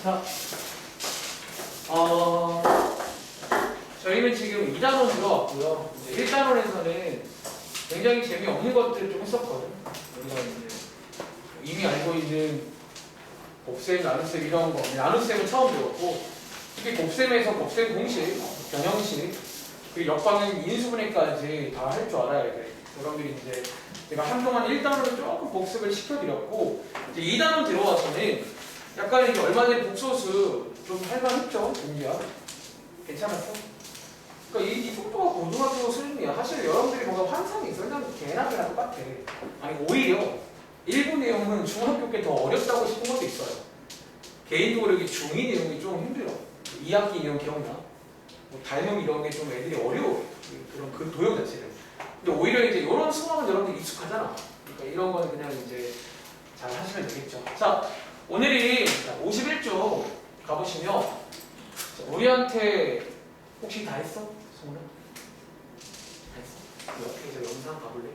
자, 저희는 지금 2단원 들어왔고요. 이제 1단원에서는 굉장히 재미없는 것들을 좀 했었거든. 우리가 이제 이미 알고 있는 곱셈, 나눗셈 이런 거. 나눗셈은 처음 배웠고, 특히 곱셈에서 곱셈 공식, 변형식, 그리고 역방향 인수분해까지 다 할 줄 알아야 돼. 여러분들이 이제 제가 한동안 1단원을 조금 복습을 시켜드렸고, 이제 2단원 들어와서는 약간 이게 얼마 전에 복소수 좀 할만했죠, 동기야? 괜찮았어? 그러니까 이 속도가 고등학교 수준이야. 사실 여러분들이 뭔가 환상이 있어. 그냥 개나 똑같아. 아니 오히려 일부 내용은 중학교 게 더 어렵다고 싶은 것도 있어요. 개인적으로 여기 중2 내용이 좀 힘들어. 2학기 내용 기억나? 뭐 달명 이런 게 좀 애들이 어려워. 그런 그 도형 자체를. 근데 오히려 이제 이런 수학은 여러분들 익숙하잖아. 그러니까 이런 거는 그냥 이제 잘 하시면 되겠죠. 자, 오늘이 51쪽 가보시면 자, 우리한테 혹시 다 했어? 성훈아? 다 했어? 옆에 저 영상 가볼래?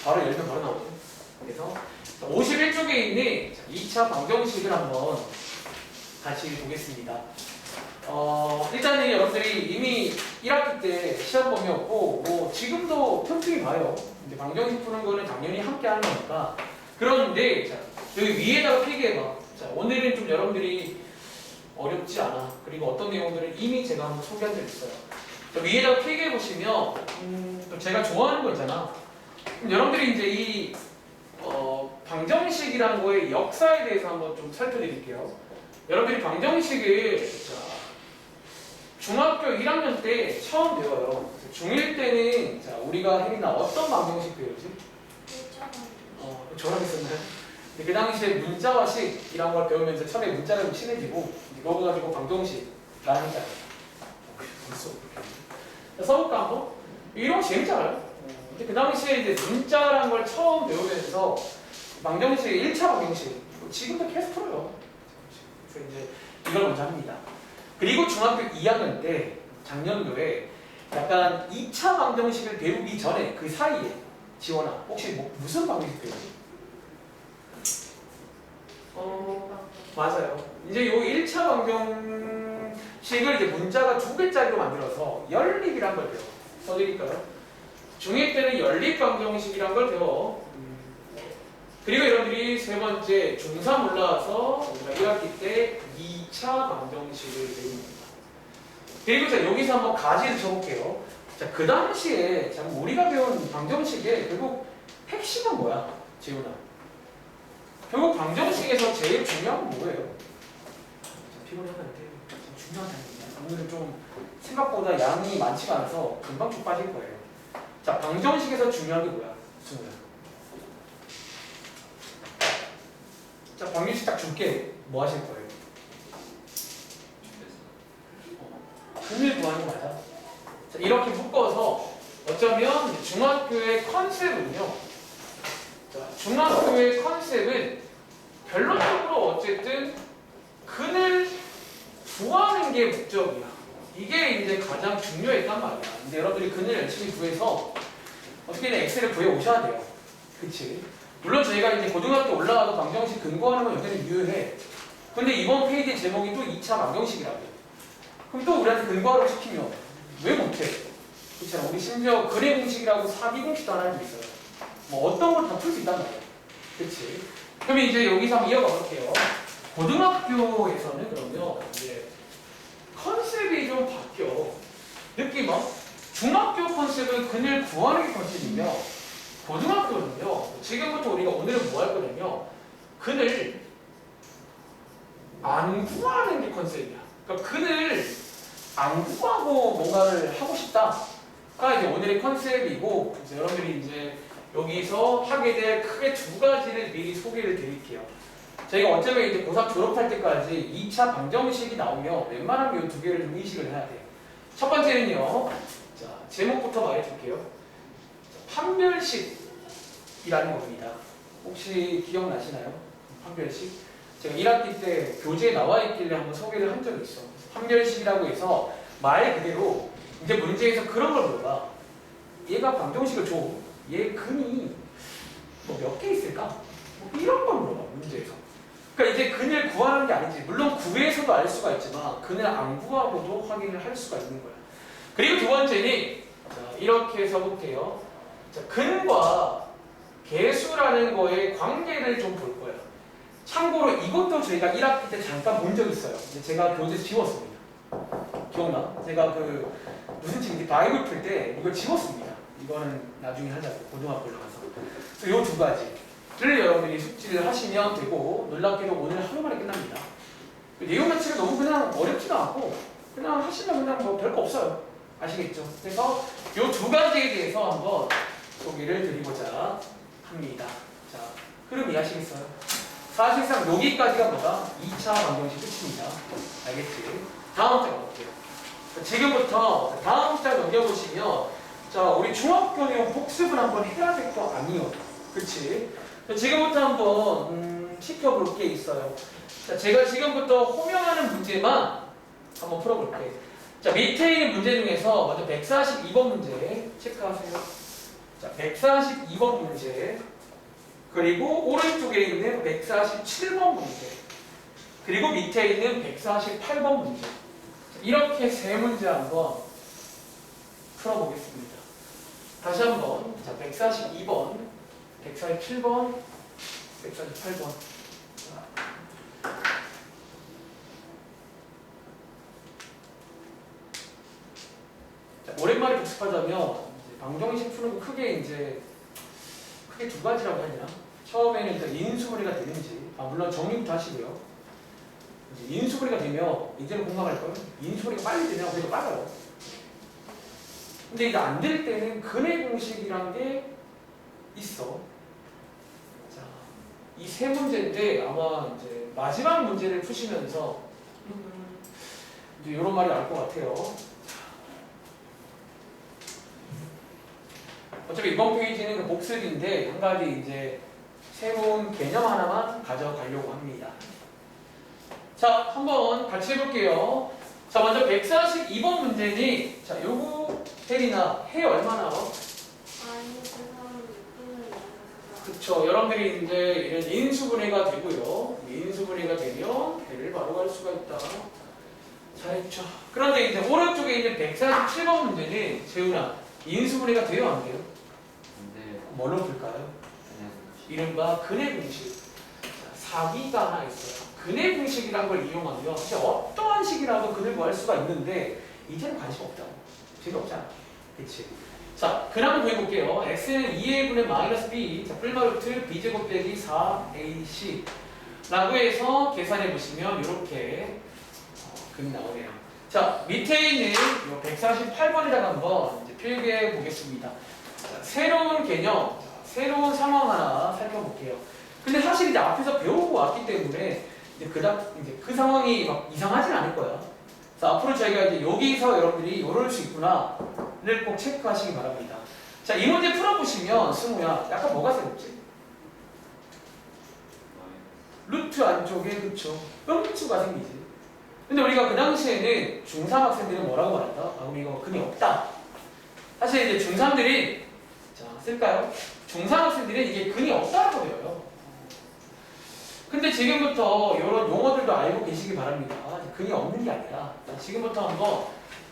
바로 열면 바로 나오죠. 그래서 51쪽에 있는 2차 방정식을 한번 같이 보겠습니다. 일단은 여러분들이 이미 1학기 때 시험 범위였고 뭐 지금도 틈틈이 봐요. 이제 방정식 푸는 거는 당연히 함께 하는 거니까. 그런데 자, 여기 위에다가 필기해봐. 자, 오늘은 좀 여러분들이 어렵지 않아. 그리고 어떤 내용들은 이미 제가 한번 소개한 적 있어요. 자, 위에다가 필기해보시면 또 제가 좋아하는 거 있잖아. 그럼 여러분들이 이제 이 방정식이라는 거의 역사에 대해서 한번 좀 살펴드릴게요. 여러분들이 방정식을 자, 중학교 1학년 때 처음 배워요. 중1 때는 자, 우리가 혜린아 어떤 방정식 배우지? 저랑 했었나요? 그 당시에 문자와 식이라는 걸 배우면서 처음에 문자가 좀 친해지고 이거 가지고 방정식이라는 거 벌써 써볼까 한번? 이런 거 재밌잖아요. 근데 그 당시에 이제 문자라는 걸 처음 배우면서 방정식 1차 방정식 지금도 계속 풀어요. 그래서 이제 이걸 먼저 합니다. 그리고 중학교 2학년 때 작년도에 약간 2차 방정식을 배우기 전에 그 사이에 지원아 혹시 무슨 방정식 배우지? 맞아요. 이제 요 1차 방정식을 이제 문자가 2개짜리로 만들어서 연립이란 걸 배워. 써드릴까요? 중2 때는 연립 방정식이란 걸 배워. 그리고 여러분들이 세 번째 중3 올라와서 우리가 1학기 때 2차 방정식을 배웁니다. 그리고 자 여기서 한번 가지를 쳐볼게요. 자, 그 당시에 자, 우리가 배운 방정식의 결국 핵심은 뭐야? 재훈아. 결국 방정식에서 제일 중요한 건 뭐예요? 피곤하는데 중요하다니까. 오늘은 좀 생각보다 양이 많지가 않아서 금방 쭉 빠질 거예요. 자, 방정식에서 중요한 게 뭐야? 승우야. 자, 방정식 딱 줄게. 뭐 하실 거예요? 금일 구하는 거 맞아? 자, 이렇게 묶어서 어쩌면 중학교의 컨셉은요. 자, 중학교의 컨셉은 결론적으로 어쨌든 근을 구하는 게 목적이야. 이게 이제 가장 중요했단 말이야. 근데 여러분들이 근을 열심히 구해서 어떻게든 엑셀을 구해 오셔야 돼요. 그치? 물론 저희가 이제 고등학교 올라가도 방정식 근거하는 건 여기는 유효해. 근데 이번 페이지 제목이 또 2차 방정식이라고. 그럼 또 우리한테 근거하라고 시키면 왜 못해? 그렇잖아. 우리 심지어 근의 공식이라고 사비 공식도 하나 좀 있어요. 뭐 어떤 걸 다 풀 수 있단 말이야. 그치? 그럼 이제 여기서 한번 이어가 볼게요. 고등학교에서는 그러면 이제 컨셉이 좀 바뀌어. 느낌 뭐? 중학교 컨셉은 근을 구하는 게 컨셉이며 고등학교는요. 지금부터 우리가 오늘은 뭐 할 거냐면 근을 안 구하는 게 컨셉이야. 그러니까 근을 안 구하고 뭔가를 하고 싶다가 이제 오늘의 컨셉이고 이제 여러분들이 이제 여기서 하게 될 크게 2가지를 미리 소개를 드릴게요. 저희가 어쩌면 이제 고3 졸업할 때까지 2차 방정식이 나오면 웬만하면 이 2개를 좀 인식을 해야 돼요. 첫 번째는요. 자, 제목부터 말해줄게요. 판별식이라는 겁니다. 혹시 기억나시나요? 판별식? 제가 1학기 때 교재에 나와 있길래 한번 소개를 한 적이 있어. 판별식이라고 해서 말 그대로 이제 문제에서 그런 걸 물어봐. 얘가 방정식을 줘. 얘 근이 뭐 몇 개 있을까? 뭐 이런 걸 물어봐 문제에서. 그러니까 이제 근을 구하는 게 아니지. 물론 구해서도 알 수가 있지만 근을 안 구하고도 확인을 할 수가 있는 거야. 그리고 두 번째는 자, 이렇게 해서 볼게요. 자, 근과 개수라는 거의 관계를 좀 볼 거예요. 참고로 이것도 저희가 1학기 때 잠깐 본 적 있어요. 근데 제가 교재에서 지웠습니다. 기억나? 제가 그 무슨 책인지 바이블 풀 때 이걸 지웠습니다. 이거는 나중에 하자고 고등학교를 가서. 그래서 이 두 가지를 여러분들이 숙지를 하시면 되고 놀랍게도 오늘 하루 만에 끝납니다. 그 내용 자체가 너무 그냥 어렵지도 않고 그냥 하시면 그냥 뭐 별거 없어요. 아시겠죠? 그래서 이 두 가지에 대해서 한번 소개를 드리고자 합니다. 자, 흐름 이해하시겠어요? 사실상 여기까지가 뭐다? 2차 방정식 끝입니다. 알겠지? 다음 장 볼게요. 지금부터 다음 장 넘겨보시면 자, 우리 중학교 내용 복습을 한번 해야 될 거 아니에요. 그치? 지금부터 한번 시켜볼 게 있어요. 자, 제가 지금부터 호명하는 문제만 한번 풀어볼게요. 자, 밑에 있는 문제 중에서 먼저 142번 문제 체크하세요. 자, 142번 문제, 그리고 오른쪽에 있는 147번 문제, 그리고 밑에 있는 148번 문제. 이렇게 세 문제 한번 풀어보겠습니다. 다시 한번. 자, 142번, 147번, 148번. 자, 오랜만에 복습하자면 이제 방정식 푸는 거 크게 두 가지라고 하냐. 처음에는 일단 인수분해가 되는지, 물론 정리부터 하시고요. 이제 인수분해가 되면 이제는 공감할 거예요. 인수분해가 빨리 되면 우리가 빨라요. 근데 이게 안 될 때는 근의 공식이란 게 있어. 자, 이 세 문제인데 아마 이제 마지막 문제를 푸시면서 이제 이런 말이 나올 것 같아요. 어차피 이번 페이지는 그 복습인데 한 가지 이제 새로운 개념 하나만 가져가려고 합니다. 자, 한번 같이 해볼게요. 자, 먼저 142번 문제니, 자, 요거 혜리나 해 얼마 나와? 그쵸. 여러분들이 이제 이런 인수분해가 되고요. 인수분해가 되면 해를 바로 갈 수가 있다. 잘했죠. 그런데 이제 오른쪽에 있는 147번 문제는 재훈아, 인수분해가 돼요, 안 돼요? 네. 뭘로 풀까요? 이른바 근의 공식. 사기가 하나 있어요. 근의 공식이라는 걸 이용하면 진짜 어떠한 식이라도 근을 구할 수가 있는데 이제는 관심 없다고. 재미없잖아. 그치? 자, 근 한번 구해볼게요. x는 2a분의 마이너스 b, 자, 뿔마루트 b제곱 빼기 4ac 라고 해서 계산해보시면 이렇게 근이 나오네요. 자, 밑에 있는 148번에다가 한번 이제 필기해 보겠습니다. 자, 새로운 개념, 새로운 상황 하나 살펴볼게요. 근데 사실 이제 앞에서 배우고 왔기 때문에 이제 그 상황이 막 이상하진 않을 거야. 그래서 앞으로 저희가 이제 여기서 여러분들이 이럴 수 있구나를 꼭 체크하시기 바랍니다. 자, 이 문제 풀어보시면 승우야, 약간 뭐가 새롭지? 루트 안쪽에 그쵸? 음수가 생기지. 근데 우리가 그 당시에는 중3 학생들은 뭐라고 말한다? 아, 그럼 이거 근이 없다. 사실 이제 중3들이 자, 쓸까요? 중3 학생들은 이게 근이 없다라고 배워요. 근데 지금부터 이런 용어들도 알고 계시기 바랍니다. 근이 없는 게 아니라 지금부터 한번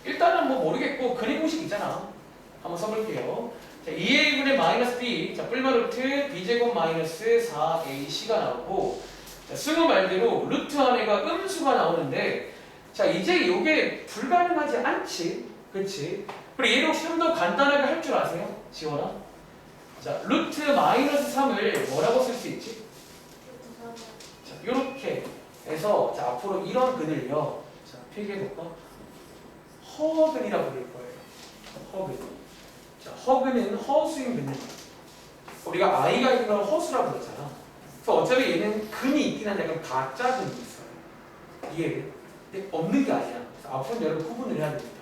일단은 뭐 모르겠고 근의 공식 있잖아. 한번 써볼게요. 자, 2a분의 마이너스 b, 자, 뿔마루트 b제곱 마이너스 4ac가 나오고, 자, 승우 말대로 루트 안에가 음수가 나오는데, 자, 이제 이게 불가능하지 않지, 그렇지? 그리고 얘를 혹시 좀 더 간단하게 할 줄 아세요, 지원아? 자, 루트 마이너스 3을 뭐라고 쓸 수 있지? 자, 요렇게 해서 자, 앞으로 이런 근을요, 자, 필기해볼까? 허근이라고 부를 거예요. 허근. 자, 허근은 허수인 근을. 우리가 아이가 있는 걸 허수라고 그러잖아. 그래서 어차피 얘는 근이 있긴 한데 약간 가짜 근이 있어요. 이게 없는 게 아니야. 그래서 앞으로 여러분 구분을 해야 됩니다.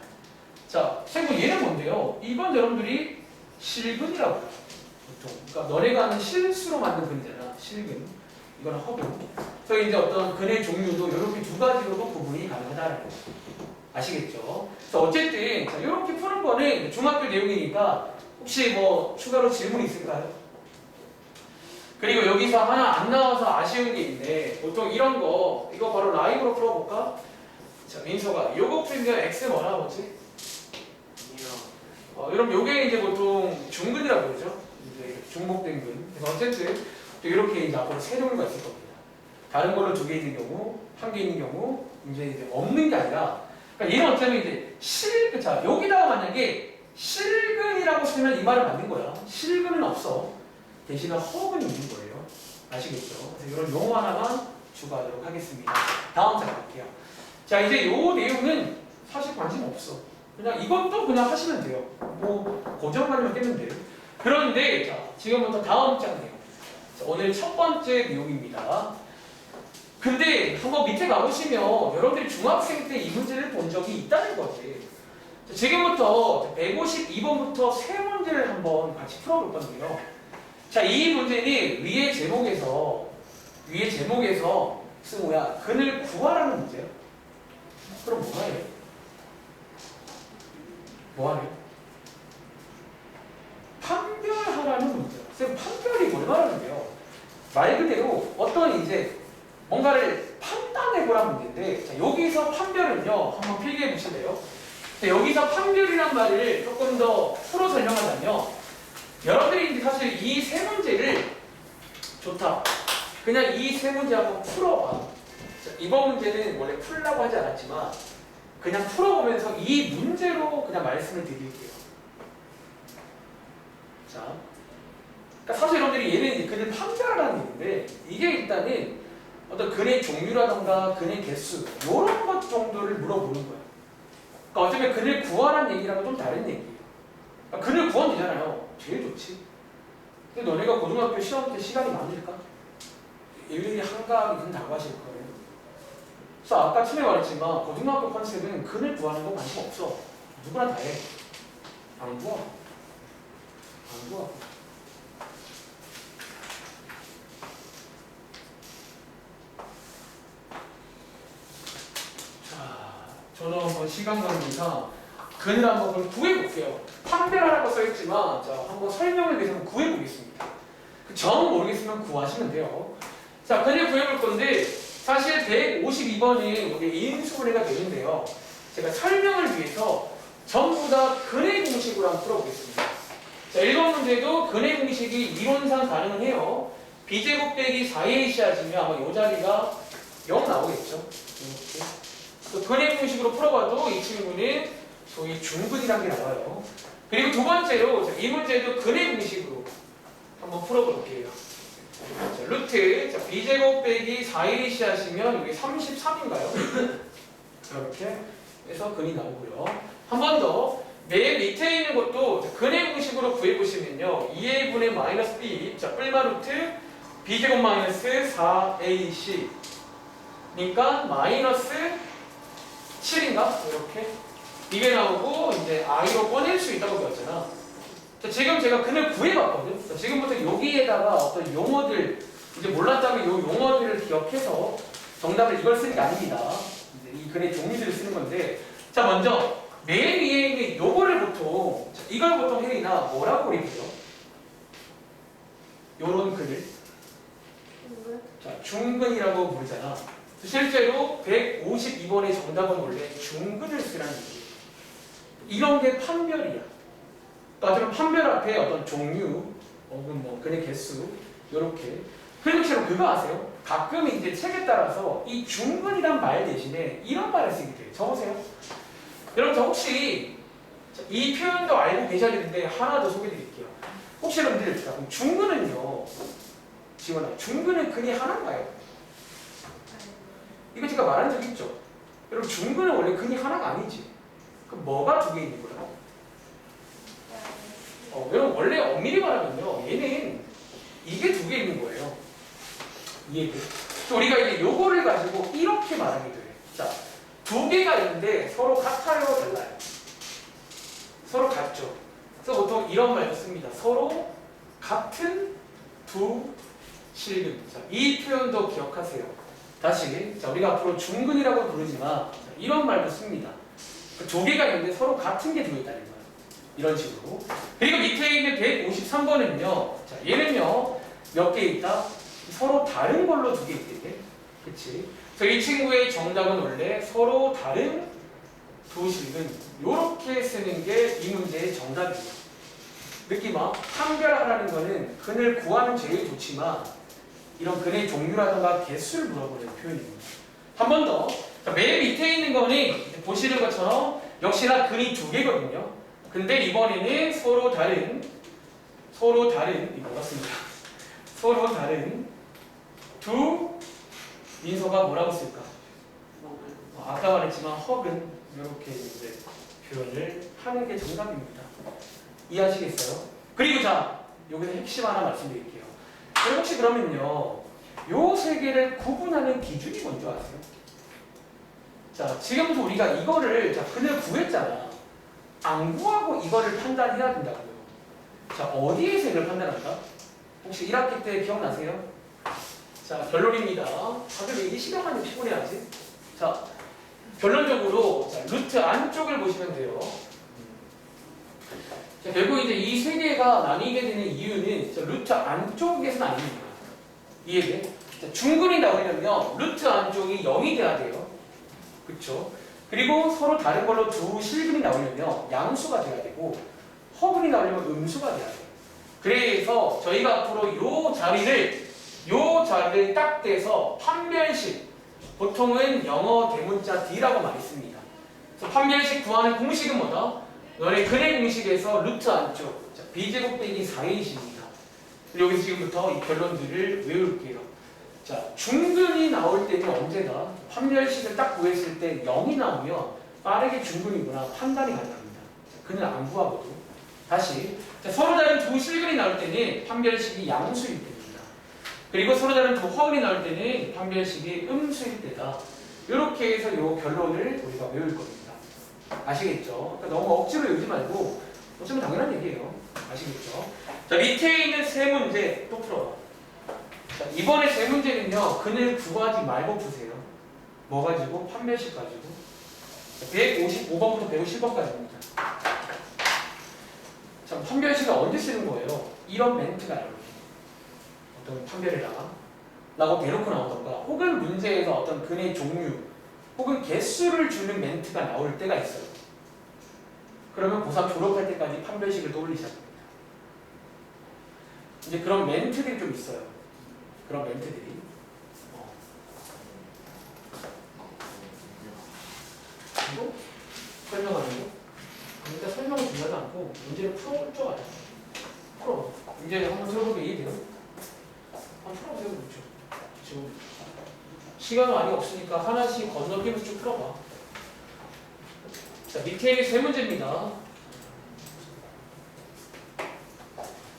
자, 참고 얘는 뭔데요? 이건 여러분들이 실근이라고 해요. 보통. 그러니까 너네가 하는 실수로 만든 근이잖아. 실근. 이거는 허근. 그래서 이제 어떤 근의 종류도 이렇게 두 가지로도 구분이 가능하다는 거죠. 아시겠죠? 그래서 어쨌든 자, 이렇게 푸는 거는 중학교 내용이니까 혹시 뭐 추가로 질문 있을까요? 그리고 여기서 하나 안 나와서 아쉬운 게 있네. 보통 이런 거, 이거 바로 라이브로 풀어볼까? 자, 민서가 요거 풀면 x 뭐라 뭐지? 여러분 요게 이제 보통 중근이라고 그러죠. 이제 중복된 근. 그래서 어쨌든 이렇게 이제 앞으로 세 종류가 있을 겁니다. 다른 걸로 두 개 있는 경우, 한 개 있는 경우, 이제 없는 게 아니라, 그러니까 얘는 어쩌면 이제 자, 여기다가 만약에 실근이라고 쓰면 이 말은 맞는 거야. 실근은 없어. 대신에 허근이 있는 거예요. 아시겠죠? 그래서 이런 용어 하나만 추가하도록 하겠습니다. 다음 장 갈게요. 자, 이제 요 내용은 사실 관심 없어. 그냥 이것도 그냥 하시면 돼요. 뭐 고정관리만 깨면 돼요. 그런데 자, 지금부터 다음 장 내용. 자, 오늘 첫 번째 내용입니다. 근데 한번 밑에 가보시면 여러분들이 중학생 때 이 문제를 본 적이 있다는 거지. 자, 지금부터 152번부터 세 문제를 한번 같이 풀어볼 건데요. 자, 이 문제는 위의 제목에서 쓴 뭐야? 근을 구하라는 문제야. 그럼 뭐가 해요? 뭐 하래요? 판별하라는 문제야. 쌤, 판별이 뭘 말하는데요? 말 그대로 어떤 이제 뭔가를 판단해보라는 문제인데, 자, 여기서 판별은요, 한번 필기해 보실래요? 자, 여기서 판별이란 말을 조금 더 풀어 설명하자면, 여러분들이 이제 사실 이 세 문제를 좋다. 그냥 이 세 문제 한번 풀어봐. 자, 이번 문제는 원래 풀라고 하지 않았지만, 그냥 풀어보면서 이 문제로 그냥 말씀을 드릴게요. 자, 그러니까 사실 여러분들이 얘는 근을 판별하라는 얘기인데 이게 일단은 어떤 근의 종류라던가 근의 개수 이런 것 정도를 물어보는 거예요. 그러니까 어쩌면 근을 구하라는 얘기랑은 좀 다른 얘기예요. 그러니까 근을 구하면 되잖아요. 제일 좋지. 근데 너네가 고등학교 시험 때 시간이 많을까? 일일이 한가하게 근 다 구하실 거예요. 그래서 아까 처음에 말했지만 고등학교 컨셉은 근을 구하는 거 관심 없어. 누구나 다 해. 안 구하. 안 구하. 자, 저는 한번 시간 관계상 근을 한번 구해볼게요. 판별하라고 써있지만 자, 한번 설명을 위해서 한번 구해보겠습니다. 그 정 모르겠으면 구하시면 돼요. 자, 근을 구해볼 건데 사실 152번이 여기 인수분해가 되는데요. 제가 설명을 위해서 전부 다 근의 공식으로 한번 풀어보겠습니다. 자, 1번 문제도 근의 공식이 이론상 가능은 해요. b제곱 빼기 4ac하시면 아마 이 자리가 0 나오겠죠. 이렇게. 근의 공식으로 풀어봐도 이 친구는 소위 중근이라는 게 나와요. 그리고 두 번째로 자, 이 문제도 근의 공식으로 한번 풀어볼게요. 자, 루트 자, b제곱 빼기 4ac 하시면 여기 33인가요? 이렇게 해서 근이 나오고요. 한 번 더 맨 밑에 있는 것도 자, 근의 공식으로 구해보시면요. 2a분의 마이너스 b 자, 뿔마 루트 b제곱 마이너스 4ac 그러니까 마이너스 7인가? 이렇게 이게 나오고 이제 i로 꺼낼 수 있다고 배웠잖아. 자, 지금 제가 근을 구해봤거든. 자, 지금부터 여기에다가 어떤 용어들 이제 몰랐다면 이 용어들을 기억해서 정답을 이걸 쓰는 게 아닙니다. 이제 이 근의 종류들을 쓰는 건데 자 먼저 맨 위에 있는 요거를 보통 자, 이걸 보통 혜린아 뭐라고 그리죠? 요런 근을 자 중근이라고 부르잖아. 실제로 152번의 정답은 원래 중근을 쓰라는 얘기예요. 이런 게 판별이야. 그러니까 판별 앞에 어떤 종류 혹은 뭐 근의 개수 요렇게. 그리고 실제로 그거 아세요? 가끔 이제 책에 따라서 이 중근이란 말 대신에 이런 말을 쓰게 돼요. 적으세요. 여러분 저 혹시 이 표현도 알고 계셔야 되는데 하나 더 소개해드릴게요. 혹시 여러분들 중근은요 지원아 중근은 근이 하나인가요? 이거 제가 말한 적 있죠? 여러분 중근은 원래 근이 하나가 아니지. 그럼 뭐가 두 개 있는 거야? 여러분 원래 엄밀히 말하면요 얘는 이게 두 개 있는 거예요. 이해돼? 우리가 이제 요거를 가지고 이렇게 말하게 돼. 자, 두 개가 있는데 서로 같아요, 달라요? 서로 같죠. 그래서 보통 이런 말도 씁니다. 서로 같은 두 실근. 자, 이 표현도 기억하세요. 다시, 자, 우리가 앞으로 중근이라고 부르지만 자, 이런 말도 씁니다. 두 개가 있는데 서로 같은 게 들어있다는 거예요. 이런 식으로. 그리고 밑에 있는 153번은요. 자, 얘는요. 몇 개 있다? 서로 다른 걸로 두 개 있대. 그치? 그래서 이 친구의 정답은 원래 서로 다른 두 실근 요렇게 쓰는 게 이 문제의 정답이에요. 느낌아, 판별하라는 거는 근을 구하면 제일 좋지만 이런 근의 종류라든가 개수를 물어보는 표현입니다. 한 번 더. 맨 밑에 있는 거는 보시는 것처럼 역시나 근이 두 개거든요. 근데 이번에는 서로 다른 이거 같습니다. 서로 다른 두 민서가 뭐라고 쓸까? 아까 말했지만 허근 이렇게 이제 표현을 하는 게 정답입니다. 이해하시겠어요? 그리고 자, 여기서 핵심 하나 말씀드릴게요. 혹시 그러면요, 요 세 개를 구분하는 기준이 뭔지 아세요? 자, 지금부터 우리가 이거를 자, 근을 구했잖아. 안 구하고 이거를 판단해야 된다고요. 자, 어디에서 이걸 판단한다? 혹시 1학기 때 기억나세요? 자, 결론입니다. 다들 이 시간만 피곤해야지. 자, 결론적으로 자, 루트 안쪽을 보시면 돼요. 자, 결국 이제 이 세 개가 나뉘게 되는 이유는 자, 루트 안쪽에서 나뉩니다. 이해돼? 자, 중근이 나오려면 루트 안쪽이 0이 돼야 돼요. 그쵸? 그리고 서로 다른 걸로 두 실근이 나오려면 양수가 돼야 되고 허근이 나오려면 음수가 돼야 돼요. 그래서 저희가 앞으로 요 자리를 딱 떼서 판별식, 보통은 영어 대문자 D라고 많이 씁니다. 그래서 판별식 구하는 공식은 뭐다? 너네 근의 공식에서 루트 안쪽 b제곱 빼기 4ac입니다. 여기서 지금부터 이 결론들을 외울게요. 자, 중근이 나올 때는 언제나 판별식을 딱 구했을 때 0이 나오면 빠르게 중근이구나 판단이 가능합니다. 근을 안 구하고도. 다시 자, 서로 다른 두 실근이 나올 때는 판별식이 양수일 때입니다. 그리고 서로 다른 두 허근이 나올 때는 판별식이 음수일 때다. 이렇게 해서 이 결론을 우리가 외울 겁니다. 아시겠죠? 그러니까 너무 억지로 외우지 말고 어쩌면 당연한 얘기예요. 아시겠죠? 자, 밑에 있는 세 문제 또 풀어봐. 자, 이번에 세 문제는요, 근을 구하지 말고 푸세요. 뭐 가지고? 판별식 가지고. 155번부터 150번까지입니다. 자, 판별식을 언제 쓰는 거예요? 이런 멘트가 나오게. 어떤 판별해라 라고 대놓고 나오던가, 혹은 문제에서 어떤 근의 종류, 혹은 개수를 주는 멘트가 나올 때가 있어요. 그러면 고3 졸업할 때까지 판별식을 떠올리셔야 됩니다. 이제 그런 멘트들이 좀 있어요. 그런 멘트들이. 그리고 설명하는 거. 그러니까 설명을 중요하지 않고 문제를 풀어볼 줄 알아요. 풀어. 문제를 한번 풀어보게 이해돼요? 한번 풀어보세요. 그렇죠. 지금 시간 많이 없으니까 하나씩 건너뛰면서 쭉 풀어봐. 자, 밑에 있는 세 문제입니다.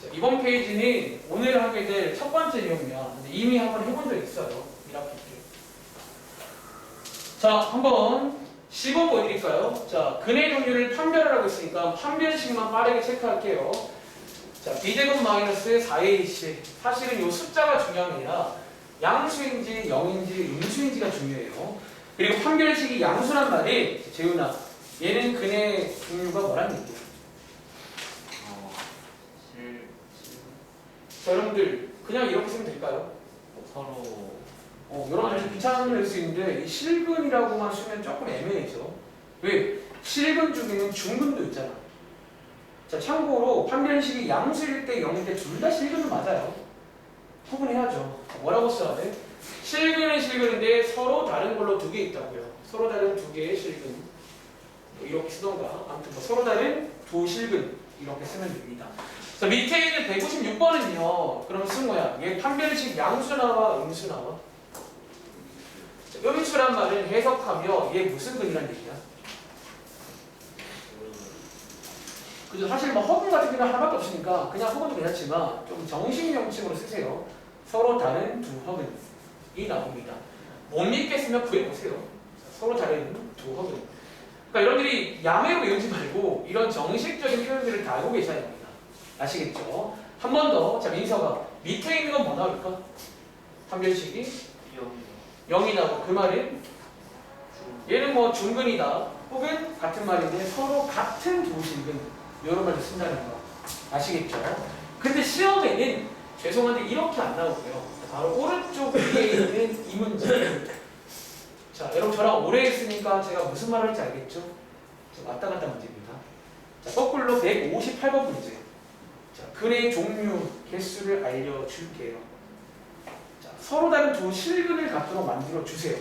자, 이번 페이지는 오늘 하게 될 첫 번째 내용이야. 이미 한번 해본 적 있어요. 1학기 때. 자, 한번 시범 보여드릴까요? 자, 근의 종류를 판별하라고 했으니까 판별식만 빠르게 체크할게요. 자, b제곱 마이너스 4ac. 사실은 이 숫자가 중요한 게 아니라 양수인지 0인지 음수인지가 중요해요. 그리고 판별식이 양수란 말이 재훈아, 얘는 근의 종류가 뭐란 얘기야? 자, 여러분들 그냥 이렇게 쓰면 될까요? 서로 여러분들 귀찮을 수 있는데 이 실근이라고만 쓰면 조금 애매해져. 왜? 실근 중에는 중근도 있잖아. 자, 참고로 판별식이 양수일 때 0일 때 둘 다 실근은 맞아요. 구분해야죠. 뭐라고 써야 돼? 실근은 실근인데 서로 다른 걸로 두 개 있다고요. 서로 다른 두 개의 실근. 뭐 이렇게 쓰던가. 아무튼 뭐 서로 다른 두 실근 이렇게 쓰면 됩니다. 자, 밑에 있는 156번은요. 그럼 쓴 거야. 얘 판별식 양수 나와 음수 나와? 자, 음수란 말은 해석하며 얘 무슨 근이란 얘기야? 그죠? 사실 뭐 허근 같은 경우는 하나밖에 없으니까 그냥 허근도 괜찮지만 좀 정식 명칭으로 쓰세요. 서로 다른 두 허근이 나옵니다. 못 믿겠으면 구해보세요. 서로 다른 두 허근. 그러니까 여러분들이 야매로 외우지 말고 이런 정식적인 표현들을 다 알고 계셔야 됩니다. 아시겠죠? 한 번 더. 자, 민서가 밑에 있는 건 뭐 나올까? 판별식이 0이 나오고 그 말은 얘는 뭐 중근이다. 혹은 같은 말인데 서로 같은 두 실근 이런 말을 쓴다는 거. 아시겠죠? 근데 시험에는 죄송한데 이렇게 안 나오고요. 바로 오른쪽 위에 있는 이 문제. 자, 여러분 저랑 오래 했으니까 제가 무슨 말 할지 알겠죠? 왔다 갔다 문제입니다. 자, 거꾸로 158번 문제. 자, 근의 종류, 개수를 알려줄게요. 자, 서로 다른 두 실근을 갖도록 만들어 주세요.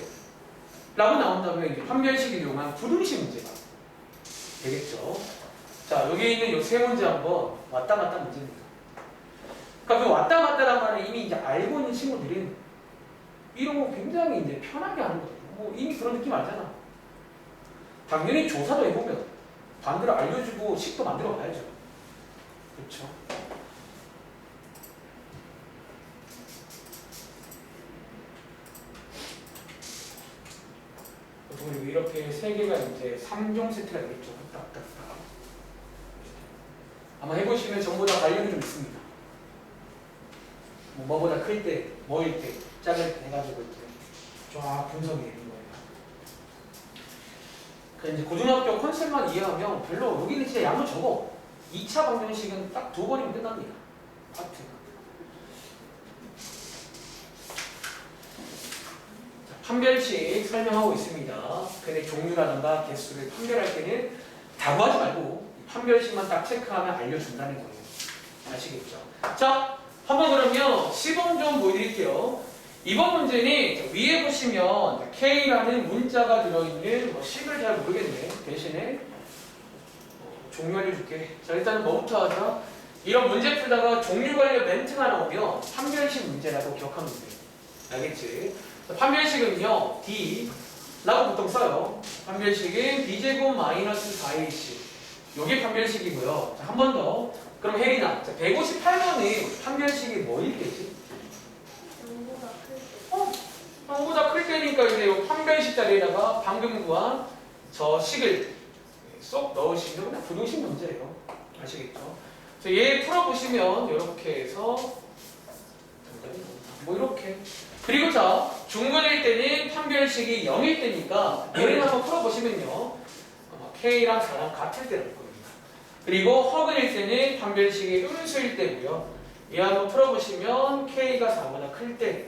라고 나온다면 이제 판별식을 이용한 부등식 문제가 되겠죠. 자, 여기 있는 이 세 문제 한번 왔다 갔다 문제입니다. 그러니까 그 왔다 갔다란 말을 이미 이제 알고 있는 친구들은 이런 거 굉장히 이제 편하게 하는 거예요. 뭐 이미 그런 느낌 알잖아. 당연히 조사도 해보면 반대로 알려주고 식도 만들어 봐야죠. 그렇죠? 보통 이렇게 세 개가 이제 3종 세트가 되겠죠. 딱딱딱. 아마 해보시면 전부 다 관련이 좀 있습니다. 뭐보다 클 때, 뭐일 때, 작을 때 해가지고 이제 쫙 분석이 되는 거예요. 그 이제 고등학교 컨셉만 이해하면 별로 여기는 진짜 양도 적어. 2차 방정식은 딱 2번이면 끝납니다. 파트. 판별식 설명하고 있습니다. 근데 종류라든가 개수를 판별할 때는 다고 하지 말고 판별식만 딱 체크하면 알려준다는 거예요. 아시겠죠? 자, 한번 그러면 시범 좀 보여드릴게요. 이번 문제는 위에 보시면 K라는 문자가 들어있는 식을 잘 모르겠네. 대신에 종류 알려줄게. 자, 일단은 뭐부터 하자. 이런 문제 풀다가 종류 관련 멘트가 나오면 판별식 문제라고 기억하면 돼요. 알겠지? 판별식은요, D라고 보통 써요. 판별식은 B제곱 마이너스 4AC. 요게 판별식이고요. 자, 한 번 더. 그럼 혜린아, 158번의 판별식이 뭐일 때지? 0보다 클 때니까 이제 요 판별식 자리에다가 방금 구한 저 식을 쏙 넣으시면 그냥 부등식 문제예요. 아시겠죠? 자, 얘 풀어보시면 이렇게 해서 뭐 이렇게. 그리고 자, 중근일 때는 판별식이 0일 때니까 얘를 한번 풀어보시면요. K랑 4랑 같을 때라는 겁니다. 그리고 허근일 때는 판별식이 음수일 때고요. 얘 한번 풀어보시면 K가 4보다 클 때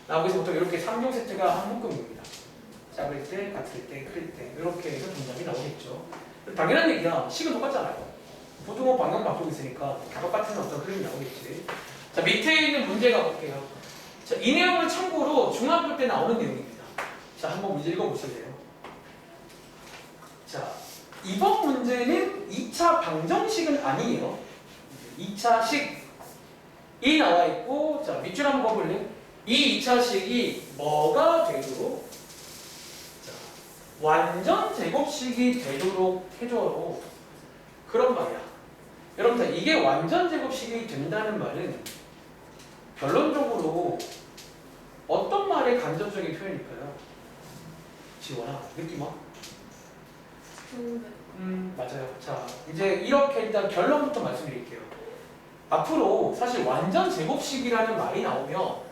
라고 해서 보통 이렇게 3종 세트가 한 묶음입니다. 작을 때, 같을 때, 클 때 이렇게 해서 정답이 나오겠죠. 당연한 얘기야. 식은 똑같잖아요. 보통은 방향 바꾸고 있으니까 다 똑같은 어떤 흐름이 나오겠지. 자, 밑에 있는 문제 가볼게요. 자, 이 내용은 참고로 중학교 때 나오는 내용입니다. 자, 한번 문제 읽어보실래요? 자, 이번 문제는 2차 방정식은 아니에요. 2차 식이 나와 있고, 자, 밑줄 한번 봐볼래요? 이 2차식이 뭐가 되도록? 자, 완전 제곱식이 되도록 해줘요. 그런 말이야. 여러분들, 이게 완전 제곱식이 된다는 말은 결론적으로 어떤 말의 간접적인 표현일까요? 지원아, 느낌 와? 맞아요. 자, 이제 이렇게 일단 결론부터 말씀드릴게요. 앞으로 사실 완전 제곱식이라는 말이 나오면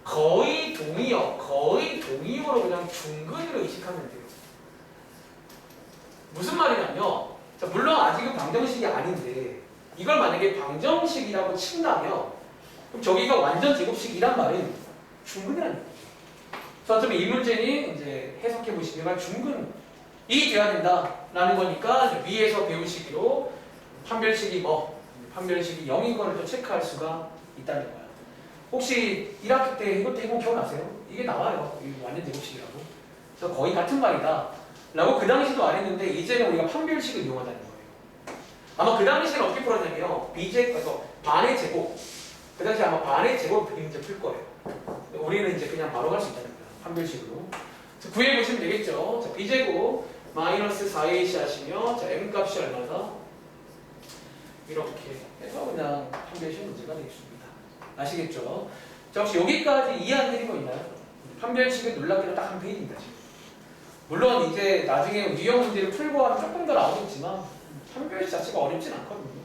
거의 동의어로 그냥 중근으로 의식하면 돼요. 무슨 말이냐면, 자, 물론 아직은 방정식이 아닌데 이걸 만약에 방정식이라고 친다면 그럼 저기가 완전 제곱식이란 말은 중근이라는 거예요. 그래서 어쩌면 이 문제는 이제 해석해 보시면 중근이 돼야 된다라는 거니까 위에서 배우시기로 판별식이 판별식이 0인 거를 또 체크할 수가 있다는 거예요. 혹시 1학기 때 이것도 해본 기억나세요? 이게 나와요. 이게 완전 제곱식이라고. 그래서 거의 같은 말이다 라고 그 당시도 안 했는데 이제는 우리가 판별식을 이용하다는 거예요. 아마 그 당시에는 어떻게 풀었냐면 반의 제곱, 그 당시 아마 반의 제곱 문제 풀 거예요. 우리는 이제 그냥 바로 갈 수 있다는 거예요. 판별식으로. 구해보시면 되겠죠. 자, B제곱 마이너스 4AC 하시면 자, M 값이 얼마다? 이렇게 해서 그냥 판별식 문제가 되겠습니다. 아시겠죠? 자, 혹시 여기까지 이해 안 되는 거 있나요? 판별식을 놀랍게도 딱 한 페이지입니다. 지금. 물론 이제 나중에 유형 문제를 풀고 하면 조금 더 나오겠지만 판별식 자체가 어렵진 않거든요.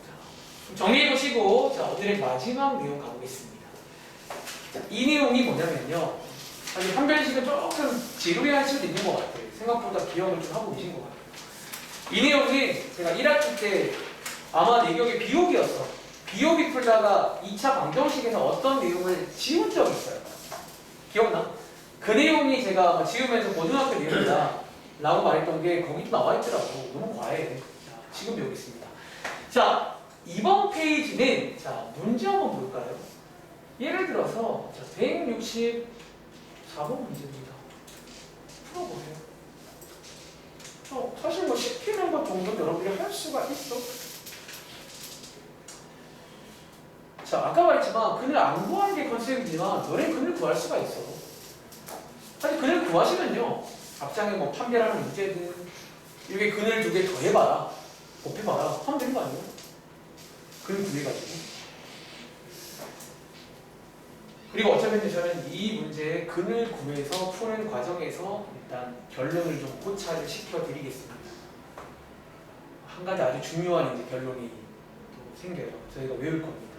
자, 정리해보시고 자, 오늘의 마지막 내용 가보겠습니다. 자, 이 내용이 뭐냐면요. 사실 판별식은 조금 지루해할 수도 있는 것 같아요. 생각보다 기억을 좀 하고 계신 것 같아요. 이 내용은 제가 1학기 때 아마 내 기억에 비옥이었어. BOB 풀다가 2차 방정식에서 어떤 내용을 지운 적이 있어요. 기억나? 그 내용이 제가 아마 지우면서 고등학교 내용이다 라고 말했던 게 거기도 나와 있더라고. 너무 과해. 자, 지금 여기 있습니다. 자, 이번 페이지는 자, 문제 한번 볼까요? 예를 들어서 자, 164번 문제입니다. 풀어보세요. 사실 뭐 시키는 것 정도는 여러분이 할 수가 있어. 자, 아까 말했지만 그늘 안 구하는 게 컨셉이지만 너네 그늘 구할 수가 있어. 사실 그늘 구하시면요, 앞장에 뭐 판별하는 문제든 여기 그늘 2개 더 해봐라, 곱해봐라 하면 되는 거 아니에요? 그늘 구해가지고. 그리고 어쩌면 저는 이 문제의 근을 구해서 푸는 과정에서 일단 결론을 좀 고찰을 시켜드리겠습니다. 한 가지 아주 중요한 이제 결론이 또 생겨요. 저희가 외울 겁니다.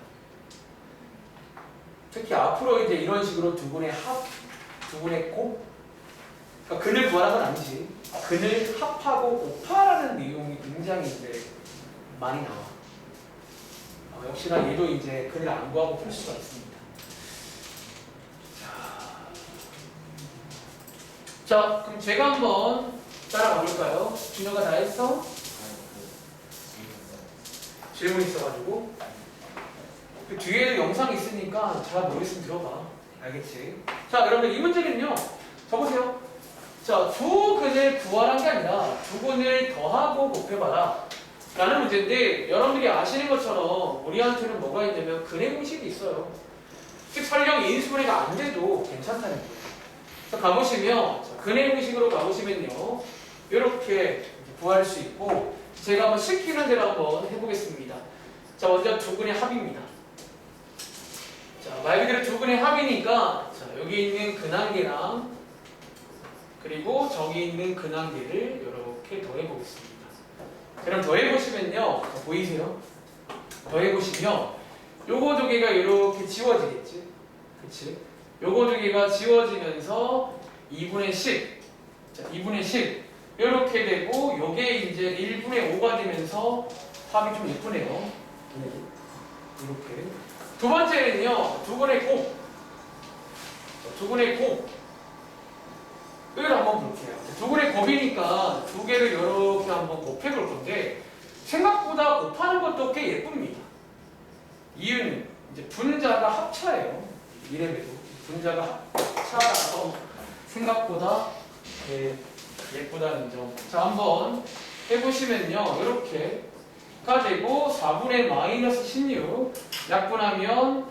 특히 앞으로 이제 이런 식으로 두 분의 합, 두 분의 곱, 그러니까 근을 구하라는 건 아니지. 근을 합하고 곱하라는 내용이 굉장히 이제 많이 나와. 역시나 얘도 이제 근을 안 구하고 풀 수가 있습니다. 자, 그럼 제가 한번 따라가 볼까요? 준혁아 다 했어? 질문 있어가지고 그 뒤에도 영상이 있으니까 잘 모르겠으면 들어봐. 알겠지? 자, 여러분들 이 문제는요, 적으세요. 자, 두 근을 구하라는 게 아니라 두 근을 더하고 곱해봐라 라는 문제인데, 여러분들이 아시는 것처럼 우리한테는 뭐가 있냐면 근의 공식이 있어요. 즉 설령 인수분해가 안 돼도 괜찮다는 거예요. 자, 가보시면 자, 근의 공식으로 가보시면요, 이렇게 구할 수 있고, 제가 한번 시키는 대로 한번 해보겠습니다. 자, 먼저 두 근의 합입니다. 자, 말 그대로 두 근의 합이니까 자, 여기 있는 근한계랑 그리고 저기 있는 근한계를 이렇게 더해보겠습니다. 그럼 더해보시면요, 보이세요? 더해보시면 요거 두 개가 이렇게 지워지겠지? 그치? 요거 두 개가 지워지면서 2분의 10, 자, 2분의 10 이렇게 되고, 요게 이제 1분의 5가 되면서 합이 좀 예쁘네요. 이렇게. 두 번째는요, 두 분의 곱. 두 분의 곱. 이걸 한번 볼게요. 두 분의 곱이니까 두 개를 이렇게 한번 곱해볼 건데, 생각보다 곱하는 것도 꽤 예쁩니다. 이유는 이제 분자가 합차예요. 이래봬도 분자가 합차라서 생각보다 예쁘다는 점. 자, 한번 해보시면요, 이렇게가 되고 4분의 마이너스 16 약분하면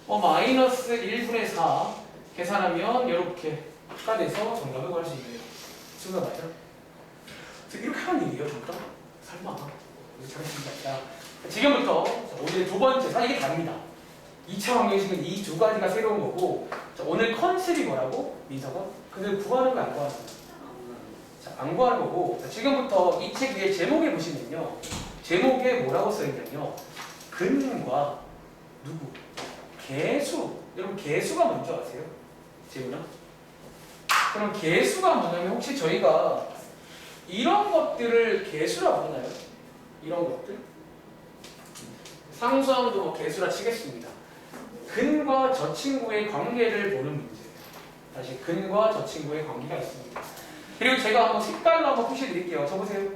마이너스 1분의 4 계산하면 이렇게가 돼서 정답을 구할 수 있네요. 순간 맞죠? 이렇게 하는 얘기예요, 정답? 설마. 잘했습니다. 자, 지금부터 오늘 두 번째, 사실 이게 다릅니다. 2차 방정식은 이 두 가지가 새로운 거고, 자, 오늘 컨셉이 뭐라고? 민서가? 근데 구하는 거 안 구하는 거? 자, 안 구하는 거고, 자, 지금부터 이 책 위에 제목에 보시면요, 제목에 뭐라고 써있냐면요, 근과 누구? 개수. 여러분 개수가 뭔지 아세요? 재훈아? 그럼 개수가 뭐냐면, 혹시 저희가 이런 것들을 개수라고 하나요? 이런 것들? 상수함도 뭐 개수라 치겠습니다. 근과 저 친구의 관계를 보는 문제예요. 다시 근과 저 친구의 관계가 있습니다. 그리고 제가 한번 색깔로 한번 표시해드릴게요. 적으세요.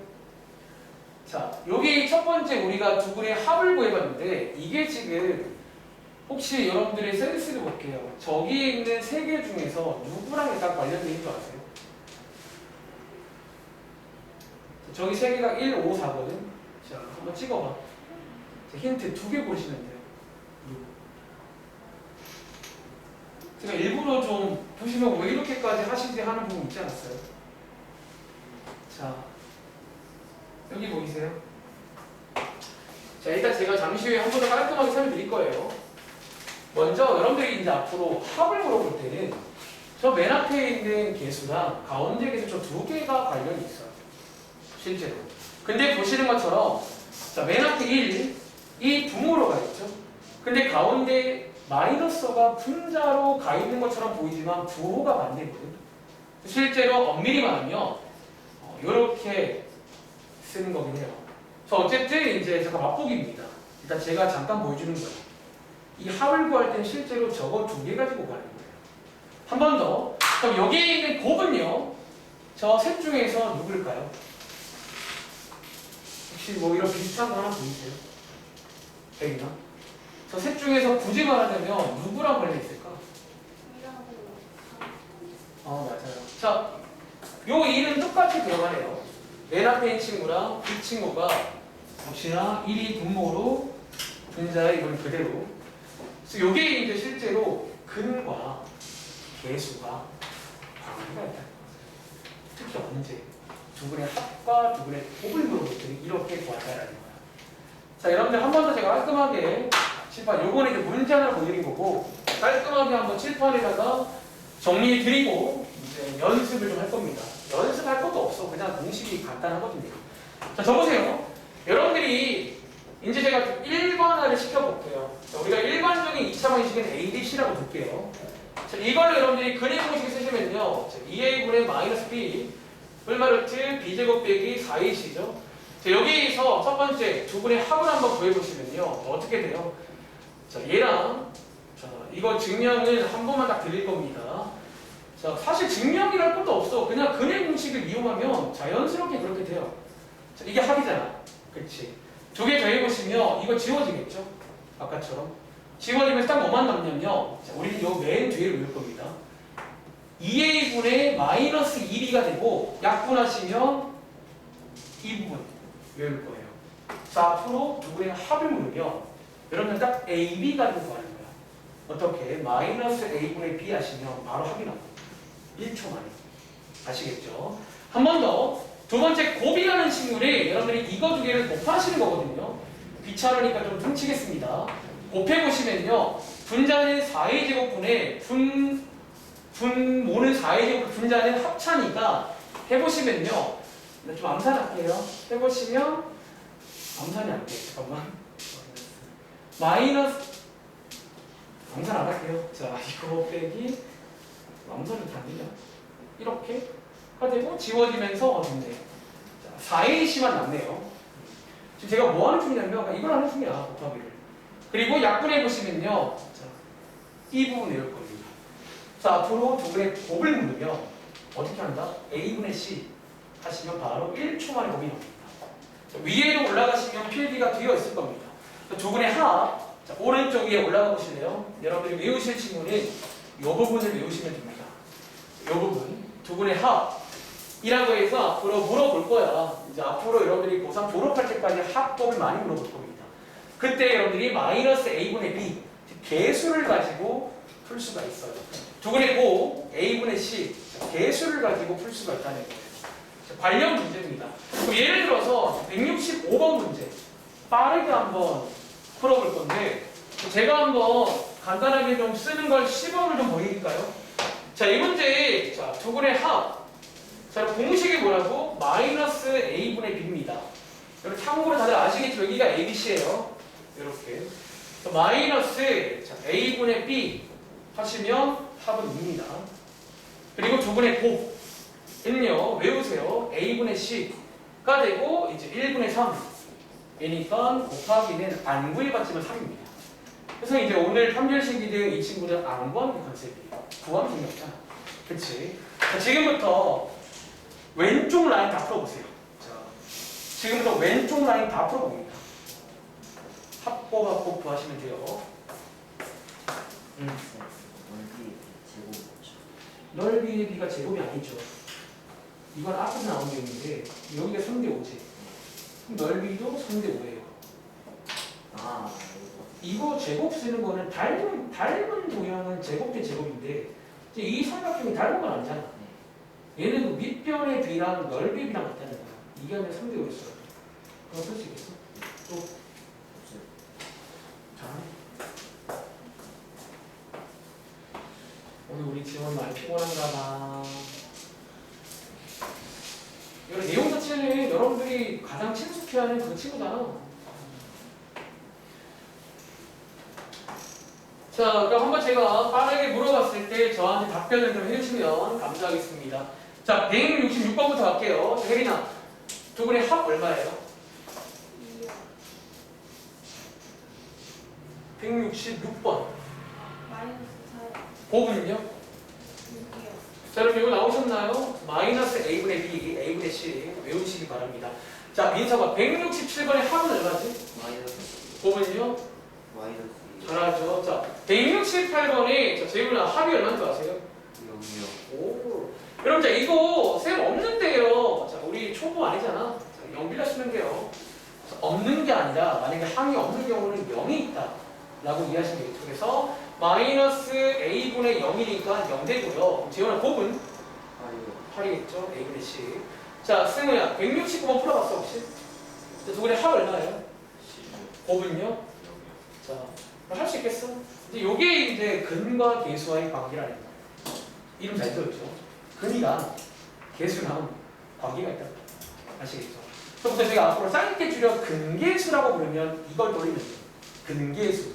자, 여기 첫 번째 우리가 두 분의 합을 구해봤는데, 이게 지금 혹시 여러분들의 센스를 볼게요. 저기에 있는 세 개 중에서 누구랑 일단 관련된 줄 아세요? 저기 세 개가 1, 5, 4거든. 자, 한번 찍어봐. 자, 힌트 2개 보시면 돼요. 제가 일부러 좀 보시면 왜 이렇게까지 하시지 하는 부분 있지 않았어요? 자, 여기 보이세요? 자, 일단 제가 잠시 후에 한 번 더 깔끔하게 설명드릴 거예요. 먼저 여러분들이 이제 앞으로 합을 물어볼 때는 저 맨 앞에 있는 개수랑 가운데 개수 저 두 개가 관련이 있어요. 실제로. 근데 보시는 것처럼 자, 맨 앞에 1, 이 분모로 가 있죠. 근데 가운데 마이너스가 분자로 가 있는 것처럼 보이지만 부호가 반대거든. 실제로 엄밀히 말하면 이렇게 쓰는 거긴 해요. 그래서 어쨌든 이제 잠깐 맛보기입니다. 일단 제가 잠깐 보여주는 거예요. 이 합을 구할 때는 실제로 저거 두 개 가지고 구하는 거예요. 한 번 더. 그럼 여기에 있는 곱은요. 저 셋 중에서 누굴까요? 혹시 뭐 이런 비슷한 거 하나 보이세요? 백이나? 저 셋 중에서 굳이 말하자면 누구랑 관련 있을까? 맞아요. 자, 요 1은 똑같이 들어가네요. 맨 앞에 있는 친구랑 이 친구가 역시나 1이 분모로 분자의 이건 그대로. 그래서 요게 이제 실제로 근과 개수가 관계가 있다. 특히 언제? 두 분의 합과 두 분의 곱을 물어보더니 이렇게 구한다라는 거야. 자, 여러분들 한 번 더 제가 깔끔하게 칠판, 요번에 이제 문제 하나 보여드린 거고 깔끔하게 한번 칠판에다가 정리해드리고 이제 연습을 좀 할 겁니다. 연습할 것도 없어. 그냥 공식이 간단하거든요. 자, 적으세요. 여러분들이 이제 제가 1번화를 시켜볼게요. 자, 우리가 일반적인 2차 방식은 ABC라고 볼게요. 자, 이걸로 여러분들이 그림 공식 쓰시면요. 2a분의 마이너스 b 뿔마르트 b제곱 빼기 4ac죠. 자, 여기서 첫 번째 두 분의 합을 한번 구해보시면요. 어떻게 돼요? 자, 얘랑 자, 이거 증명은 한 번만 딱 드릴 겁니다. 자, 사실 증명이랄 것도 없어. 그냥 근의 공식을 이용하면 자연스럽게 그렇게 돼요. 자, 이게 합이잖아. 그렇지. 두 개 더해보시면 이거 지워지겠죠? 아까처럼. 지워지면 딱 뭐만 남냐면요. 자, 우리는 요 맨 뒤를 외울 겁니다. 2a분의 마이너스 2b가 되고 약분하시면 이 부분 외울 거예요. 자, 앞으로 두 분의 합을 물으면 여러분 딱 ab가 되고 하는 거야. 어떻게? 마이너스 a분의 b 하시면 바로 합이 나옵니다. 1초 만에. 아시겠죠? 한 번 더. 두 번째 곱이라는 식물이 여러분들이 이거 두 개를 곱하시는 거거든요. 귀찮으니까 좀 훔치겠습니다. 곱해보시면요. 분자는 4a 제곱분의 분모는 4a 제곱 분자는 합차니까 해보시면요. 좀 암산할게요. 해보시면 암산이 안 돼. 잠깐만. 마이너스 암산 안 할게요. 자, 이거 빼기 암산을 다 되냐? 이렇게 되고 지워지면서 됐네. 자, 4ac만 남네요. 지금 제가 뭐 하는 중이냐면 이걸 하는 중이야. 곱하기를. 그리고 약분해 보시면요. 자, 이 부분 외울 겁니다. 자, 앞으로 두 분의 곱을 물으면 어떻게 한다? a분의 c 하시면 바로 1초 만에 곱이 나옵니다. 자, 위에로 올라가시면 필기가 되어 있을 겁니다. 두 분의 합, 자, 오른쪽 위에 올라가 보실래요? 여러분들이 외우실 친구는 이 부분을 외우시면 됩니다. 이 부분, 두 분의 합이라고 해서 앞으로 물어볼 거야. 이제 앞으로 여러분들이 고3 졸업할 때까지 합법을 많이 물어볼 겁니다. 그때 여러분들이 마이너스 a분의 b, 개수를 가지고 풀 수가 있어요. 두 분의 곱, a분의 c, 개수를 가지고 풀 수가 있다는 거예요. 관련 문제입니다. 그럼 예를 들어서 165번 문제 빠르게 한번 풀어볼 건데 제가 한번 간단하게 좀 쓰는 걸 시범을 좀 보여드릴까요? 자, 이 문제 자, 두 분의 합. 자, 공식이 뭐라고? 마이너스 a분의 b입니다. 여러분 참고로 다들 아시겠죠? 여기가 abc예요. 이렇게 마이너스 자, a분의 b 하시면 합은 2입니다. 그리고 두 분의 곱은요 외우세요. a분의 c가 되고 이제 1분의 3 이니까 곱하기는 안 구해봤지만 3입니다. 그래서 이제 오늘 판별식이 된 이 친구는 안 구하는 게 컨셉이에요. 구하면 재미없잖아. 그치? 자, 지금부터 왼쪽 라인 다 풀어보세요. 자, 지금부터 왼쪽 라인 다 풀어봅니다. 합법 구하시면 돼요. 넓이의 b가 제곱이 아니죠. 이건 앞에서 나온 내용인데 여기가 3대 5지. 넓이도 3대 5예요. 이거 제곱 쓰는 거는 닮은 도형은 제곱 대 제곱인데 이제 이 삼각형이 닮은 건 아니잖아. 얘는 그 밑변의 b랑 넓이의 b랑 같다는 거야. 이게 하면 3대 5였어. 그럼 쓸 수 있겠어? 또 자, 오늘 우리 지원 많이 피곤한가 봐. 이런 내용 자체는 여러분들이 가장 친숙해하는 그 친구잖아. 자, 그럼 한번 제가 빠르게 물어봤을 때 저한테 답변을 좀 해주시면 감사하겠습니다. 자, 166번부터 갈게요. 혜린아, 두 분의 합 얼마예요? 166번. 마이너스 4. 곱은요? 6이요. 자, 그럼 이거 나오셨나요? 마이너스 a분의 b, a분의 c 외우시기 바랍니다. 자, 민서가 167번의 합은 얼마지? 마이너스 곱은요? 마이너스 잘하죠. 자, 168번에 자, 제이분아 합이 얼마인 줄 아세요? 0이요. 오. 여러분, 자, 이거 쌤 없는데요. 자, 우리 초보 아니잖아. 자, 0 빌려쓰면 돼요. 자, 없는 게 아니라 만약에 항이 없는 경우는 0이 있다. 라고 이해하시면 되겠죠. 그래서 마이너스 a분의 0이니까 0 되고요. 재훈아 곱은 8이요. 8이겠죠. a분의 c. 자, 승우야 169번 풀어봤어 혹시? 자, 두 분의 합 얼마예요? 10이요. 곱은요? 자, 할 수 있겠어? 이제 요게 이제 근과 계수와의 관계라는 거예요. 이름 잘 들었죠? 근이랑 계수랑 관계가 있다. 아시겠죠? 그래서 저희가 앞으로 짧게 줄여 근계수라고 부르면 이걸 돌리면 돼요. 근계수.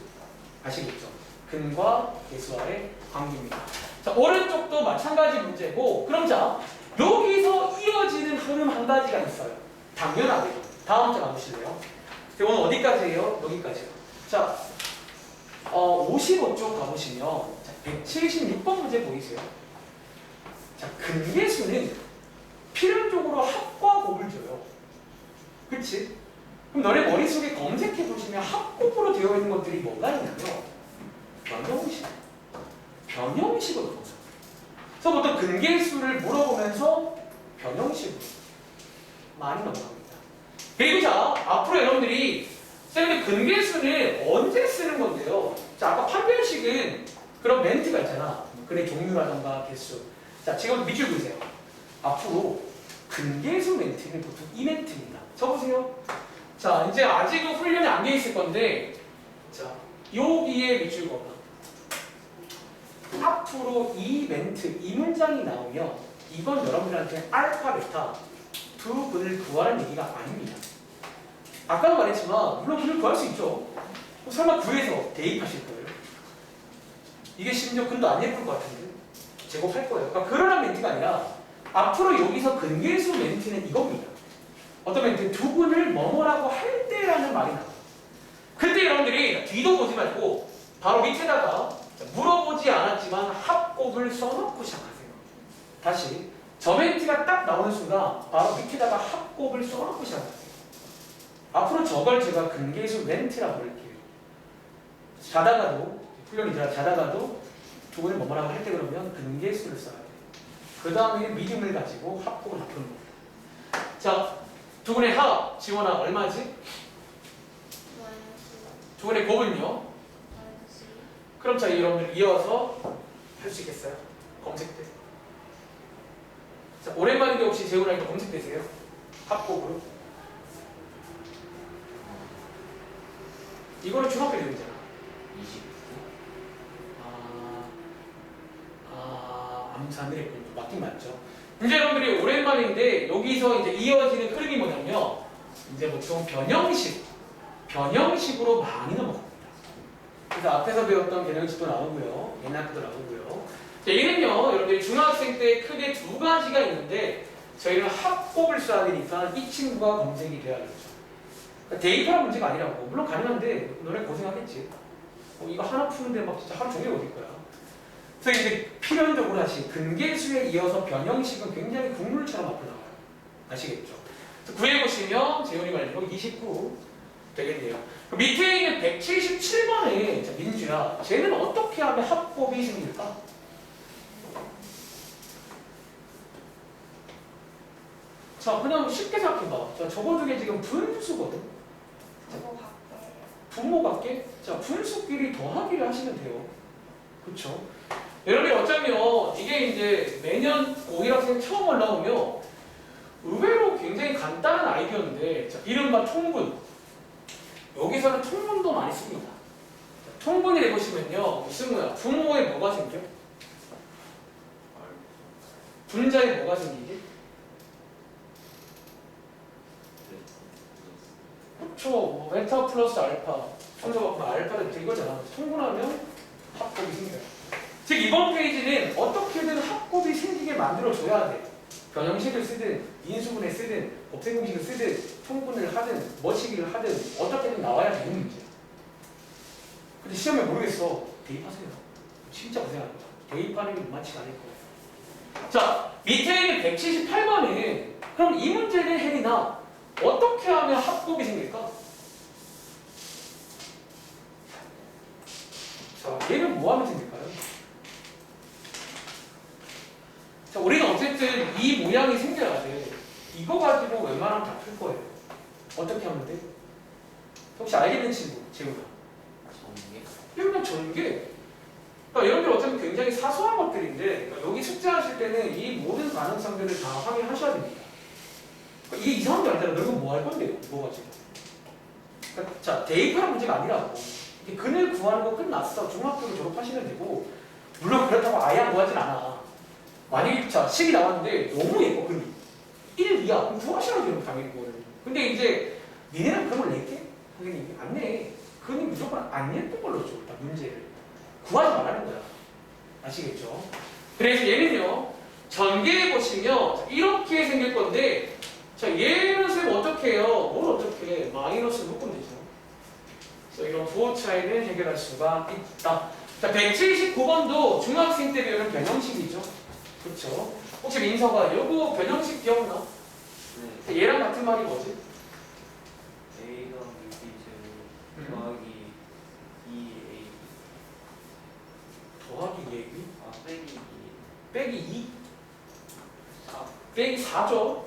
아시겠죠? 근과 계수와의 관계입니다. 자, 오른쪽도 마찬가지 문제고, 그럼 자, 여기서 이어지는 흐름 한 가지가 있어요. 당연하게. 다음 장 가보실래요? 오늘 어디까지예요? 여기까지요. 자, 55쪽 가보시면 자, 176번 문제 보이세요? 자, 근계수는 필연적으로 합과 곱을 줘요. 그치? 그럼 너네 머릿속에 검색해 보시면 합곱으로 되어 있는 것들이 뭐가 있냐면 변형식. 변형식으로 보죠. 그래서 보통 근계수를 물어보면서 변형식으로 많이 넘어갑니다. 그리고 자, 앞으로 여러분들이 쌤이 근계수는 언제 쓰는 건데요? 자, 아까 판별식은 그런 멘트가 있잖아. 근의 종류라던가 개수. 자, 지금 밑줄 보세요. 앞으로 근계수 멘트는 보통 이 멘트입니다. 쳐보세요. 자, 이제 아직은 훈련이 안 돼 있을 건데, 자, 여기에 밑줄 그어봐. 앞으로 이 멘트, 이 문장이 나오면 이건 여러분들한테 알파, 베타 두 분을 구하라는 얘기가 아닙니다. 아까도 말했지만 물론 분을 구할 수 있죠. 설마 구해서 대입하실 거예요? 이게 심지어 근도 안 예쁠 것 같은데 제곱할 거예요. 그러니까 그러한 멘트가 아니라 앞으로 여기서 근계수 멘트는 이겁니다. 어떤 멘트? 두 분을 뭐뭐라고 할 때라는 말이 나와요. 그때 여러분들이 뒤도 보지 말고 바로 밑에다가 물어보지 않았지만 합곱을 써놓고 시작하세요. 다시 저 멘트가 딱 나오는 순간 바로 밑에다가 합곱을 써놓고 시작하세요. 앞으로 저걸 제가 근계수 멘트라고 부를게요. 자다가도 훈련이 들어 자다가도 두 분을 뭐뭐라고 할 때 그러면 근계수를 써야 돼요. 그 다음에 미dim을 가지고 합곱을 나누는 겁니다. 자, 두 분의 합 지원아 얼마지? 마이너스 두 분의 곱은요? 마이너스 그럼 자 여러분들 이어서 할 수 있겠어요? 검색대. 자, 오랜만인데 혹시 재훈아 이거 검색되세요? 합곱으로? 이거는 중학교 내용이잖아. 29. 암산을 맞긴 맞죠. 이제 여러분들이 오랜만인데 여기서 이제 이어지는 흐름이 뭐냐면 이제 보통 변형식으로 많이 넘어갑니다. 그래서 앞에서 배웠던 변형식도 나오고요, 옛날 것도 나오고요. 자, 얘는요, 여러분들이 중학생 때 크게 두 가지가 있는데 저희는 합곱을 써야 되니까 이 친구가 검색이 돼야겠죠. 그러니까 대입하는 문제가 아니라고. 물론 가능한데 너네 고생하겠지. 이거 하나 푸는데 막 진짜 하루 종일 어딜 거야. 그래서 이제 필연적으로 다시 근계수에 이어서 변형식은 굉장히 국물처럼 앞으로 나와요. 아시겠죠? 구해보시면 재훈이가 알고 29 되겠네요. 밑에 있는 177번에 민주야, 쟤는 어떻게 하면 합곱이 생길까? 자, 그냥 쉽게 생각해봐. 자, 저거 중에 지금 분수거든. 저거 밖에 분모밖에? 자, 분수끼리 더하기를 하시면 돼요. 그쵸? 여러분이 어쩌면 이게 이제 매년 고1 학생 처음 올라오면 의외로 굉장히 간단한 아이디어인데, 자, 이른바 통분. 여기서는 통분도 많이 씁니다. 자, 통분이 해보시면요, 무슨 거야? 분모에 뭐가 생겨? 분자에 뭐가 생기지? 그렇죠. 뭐 베타 플러스 알파. 순서가 알파를 이거잖아. 통분하면 합곱이 생겨요. 즉 이번 페이지는 어떻게든 합곱이 생기게 만들어줘야 돼. 변형식을 쓰든 인수분해 쓰든 곱셈공식을 쓰든 통분을 하든 머시기를 하든 어떻게든 나와야 되는 문제야. 근데 시험에 모르겠어. 대입하세요. 진짜 고생합니다. 대입하는 게 만만치가 않을 거예요. 자, 밑에 있는 178번은 그럼 이 문제는 혜린아 어떻게 하면 합법이 생길까? 자, 얘는 뭐 하면 생길까요? 자, 우리는 어쨌든 이 모양이 생겨야 돼. 이거 가지고 웬만하면 다 풀 거예요. 어떻게 하면 돼? 혹시 알겠는 친구, 재훈아? 전개. 이런 전개. 그러니까 여러분들 어쩌면 굉장히 사소한 것들인데 그러니까 여기 숙제하실 때는 이 모든 가능성들을 다 확인하셔야 됩니다. 그러니까 이게 이상한 게 아니라 너 이거 뭐 할 건데요? 이거 가지고. 그러니까 자, 대입하는 문제가 아니라고. 이게 근을 구하는 거 끝났어. 중학교를 졸업하시면 되고 물론 그렇다고 아예 안 구하진 않아. 만약에 자, 식이 나왔는데 너무 예뻐, 근이. 1, 2야. 그럼 구하시라고 되는 당연히 그거를. 근데 이제 니네는 그걸 낼게? 당연히 안 내. 근이 무조건 안 예쁜 걸로 줘. 일단 문제를. 구하지 말라는 거야. 아시겠죠? 그래서 얘는요. 전개해 보시면 이렇게 생길 건데 자, 얘는 쌤 어떻게 해요? 뭘 어떻게 해? 마이너스 묶으면 되죠. 그래서 이런 부호 차이를 해결할 수가 있다. 자, 179번도 중학생 때 배우는 변형식이죠. 그렇죠? 혹시 민서가 요거 변형식 기억나? 네. 얘랑 같은 말이 뭐지? A 더하기 B 제곱 더하기 2A. 더하기 얘기 아, 빼기 2. 빼기 2 4. 빼기 4죠.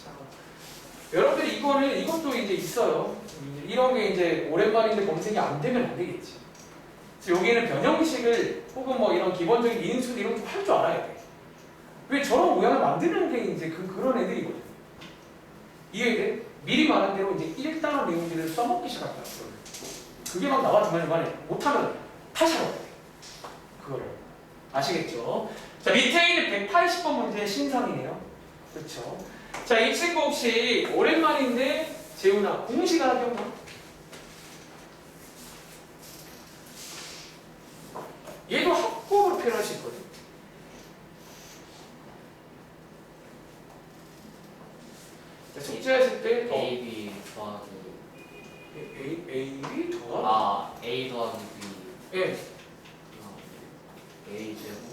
자, 여러분들이 이것도 이제 있어요. 이런 게 이제 오랜만인데 검색이 안 되면 안 되겠지. 그래서 여기는 변형식을 혹은 뭐 이런 기본적인 인수 이런 거 할 줄 알아야 돼. 왜 저런 모양을 만드는 게 이제 그런 애들이거든. 이해돼? 미리 말한 대로 이제 1단원 내용들을 써먹기 시작한다. 그게 막 나와 중간에 못하면 다시 하라고 돼. 그거를. 아시겠죠? 자, 밑에 있는 180번 문제의 신상이네요. 그렇죠? 자, 이 친구 혹시 오랜만인데 재훈아 공식 하나 기억나? 얘도 합법으로 표현할 수 있거든. 자, 숙제하실 때 A, B 더하기. A, B 더하기 아, A 더하기 B. 예. A 제곱.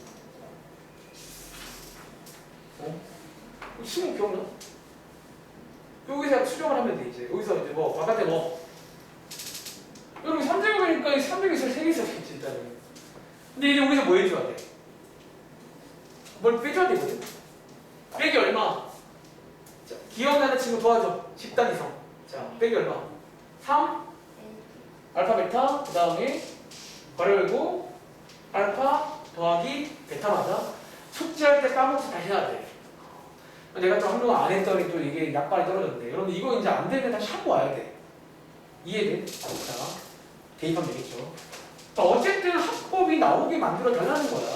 수능 기억나? 여기서 수정을 하면 돼 이제. 여기서 이제 뭐 바깥에 뭐 여기 3제곱이니까 300에서 3개 있었겠지 일단은. 근데 이제 여기서 뭐 해줘야 돼? 뭘 빼줘야 되거든? 빼기 얼마? 자, 기억나는 친구 도와줘. 10단 이상. 자, 빼기 얼마? 3 알파 베타 그 다음에 괄호 열고 알파 더하기 베타마다 숙제할 때 까먹어서 다시 해야 돼. 내가 좀 한동안 안 했더니 또 이게 약발이 떨어졌네. 여러분 이거 이제 안 되면 다시 하고 와야 돼. 이해돼? 자, 대입하면 되겠죠. 어쨌든 합법이 나오게 만들어 달라는 거야.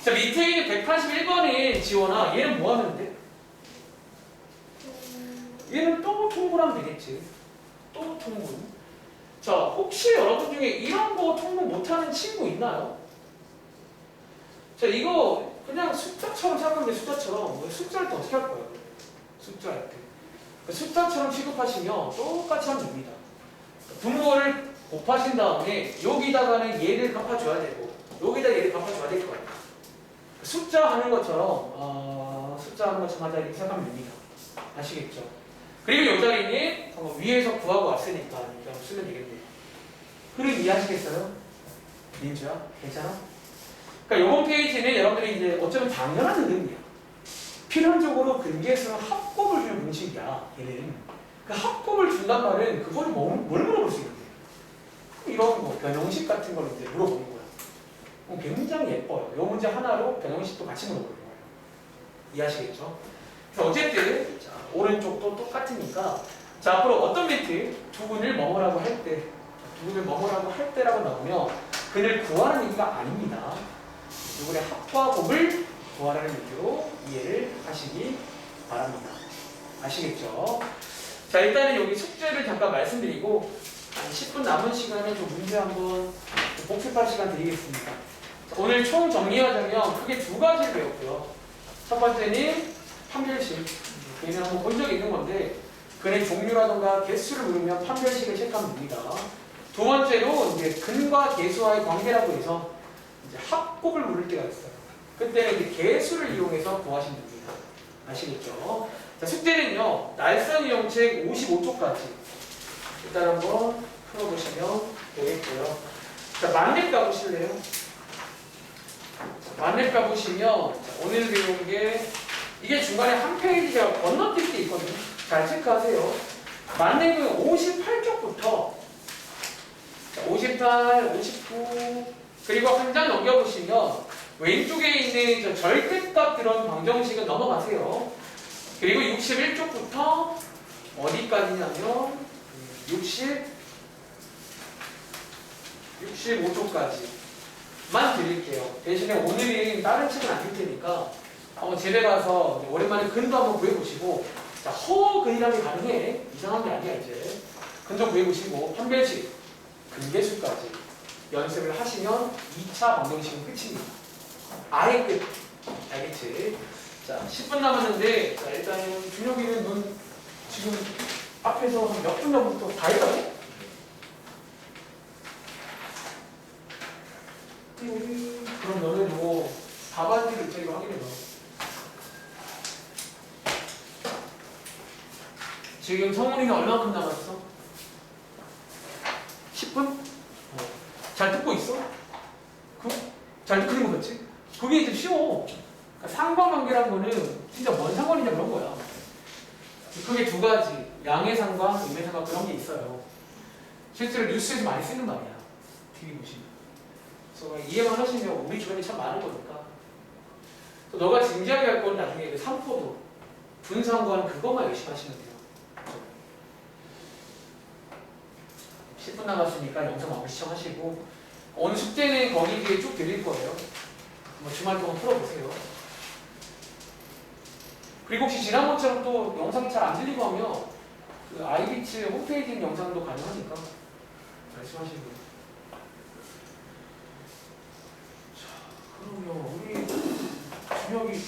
자, 밑에 있는 181번에 지원아, 얘는 뭐 하면 돼? 얘는 또 통분하면 되겠지. 또 통분. 자, 혹시 여러분 중에 이런 거 통분 못하는 친구 있나요? 자, 이거 그냥 숫자처럼 생각하면 숫자처럼 숫자할 때 어떻게 할 거예요? 숫자할 때 숫자처럼 취급하시면 똑같이 하면 됩니다. 분모를 곱하신 다음에 여기다가는 얘를 갚아줘야 되고 여기다 얘를 갚아줘야 될 거예요. 숫자 하는 것처럼 숫자 하는 것처럼 하자 이렇게 생각하면 됩니다. 아시겠죠? 그리고 이 자리는 위에서 구하고 왔으니까 그냥 쓰면 되겠네요. 그럼 이해하시겠어요? 민주야? 괜찮아? 그러니까 이번 페이지는 여러분들이 이제 어쩌면 당연한 흐름이야. 필연적으로 근계에서는 합법을 주는 공식이야. 얘는 그 합법을 준단 말은 그거를 뭘 물어볼 수 있는데 이런 거 변형식 같은 걸 이제 물어보는 거야. 굉장히 예뻐요. 이 문제 하나로 변형식도 같이 물어보는 거예요. 이해하시겠죠? 그래서 어쨌든 자, 오른쪽도 똑같으니까 자 앞으로 어떤 멘트 두근을 머무라고 할 때 두근을 머무라고 할 때라고 나오면 그를 구하는 얘기가 아닙니다. 누구의 합과 곱을 구하라는 의미로 이해를 하시기 바랍니다. 아시겠죠? 자 일단은 여기 숙제를 잠깐 말씀드리고 한 10분 남은 시간에 좀 문제 한번 복습할 시간 드리겠습니다. 자, 오늘 총 정리하자면 크게 두 가지를 배웠고요. 첫 번째는 판별식. 얘는 한번 본 적이 있는 건데 근의 종류라던가 개수를 물으면 판별식을 체크하면 됩니다. 두 번째로 이제 근과 계수와의 관계라고 해서 이제 합곱을 물을 때가 있어요. 그때는 이제 계수를 이용해서 구하시면 됩니다. 아시겠죠? 자, 숙제는요. 날선 이용책 55쪽까지 일단 한번 풀어보시면 되겠고요. 자, 만렙 가보실래요? 자, 만렙 가보시면 자, 오늘 배운 게 이게 중간에 한 페이지가 건너뛸 게 있거든요. 잘 체크하세요. 만렙은 58쪽부터 58, 59 그리고 한 장 넘겨보시면 왼쪽에 있는 저 절대값 들어온 방정식은 넘어가세요. 그리고 61쪽부터 어디까지냐면 65쪽까지만 드릴게요. 대신에 오늘은 다른 책은 안 줄 테니까 한번 집에 가서 오랜만에 근도 한번 구해보시고 자, 허근이라는 게 가능해. 이상한 게 아니야 이제. 근 좀 구해보시고 판별식, 근계수까지 연습을 하시면 2차 방정식은 끝입니다. 아예 끝. 알겠지? 자, 10분 남았는데 자, 일단은 준혁이는 넌 지금 앞에서 한 몇 분 전부터 다 했다고? 그럼 너는 뭐 답안지를 저희가 확인해 봐. 지금 성훈이가 얼마큼 남았어? 10분? 잘 듣고 있어? 잘 듣는 거 같지? 그게 이제 쉬워. 그러니까 상관관계란 거는 진짜 뭔 상관이냐 그런 거야. 그게 두 가지. 양해상관, 음해상관 그런 게 있어요. 실제로 뉴스에서 많이 쓰는 말이야. TV 보시면. 그래서 이해만 하시면 우리 주변에 참 많은 거니까. 또 너가 진지하게 할 건 나중에 그 삼포도, 분상관 그것만 열심히 하시면 돼요. 10분 남았으니까 영상 마무리 시청하시고 오늘 숙제는 거기 뒤에 쭉 드릴 거예요. 뭐 주말 동안 풀어보세요. 그리고 혹시 지난번처럼 또 영상이 잘 안 들리고 하면 그 아이비츠 홈페이지 영상도 가능하니까 말씀하시고요. 자, 그러면 우리 준혁이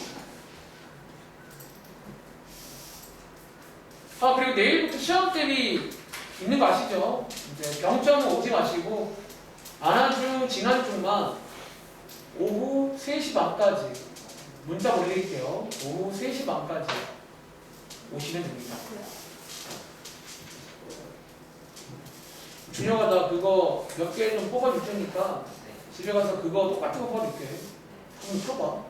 그리고 내일부터 시험 대비 있는 거 아시죠? 이제 병점은 오지 마시고 안아주 지난주만 오후 3시 반까지 문자 올릴게요. 오후 3시 반까지 오시면 됩니다. 준혁아 나 그거 몇 개 좀 뽑아줄 테니까 집에 가서 그거 똑같은 거 뽑아줄게. 한번 펴봐.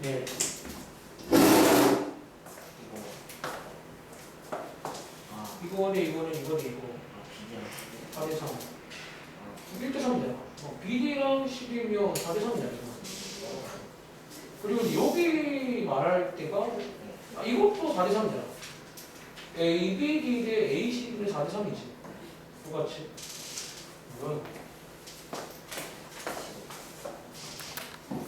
네. 이거는 이거. 4대 3. 1대 3이잖아. BD랑 10이면 4대 3이잖아. 그리고 여기 말할 때가 이것도 4대 3이잖아. A, B, D 대 A, C는 4대 3이지. 똑같이. 이건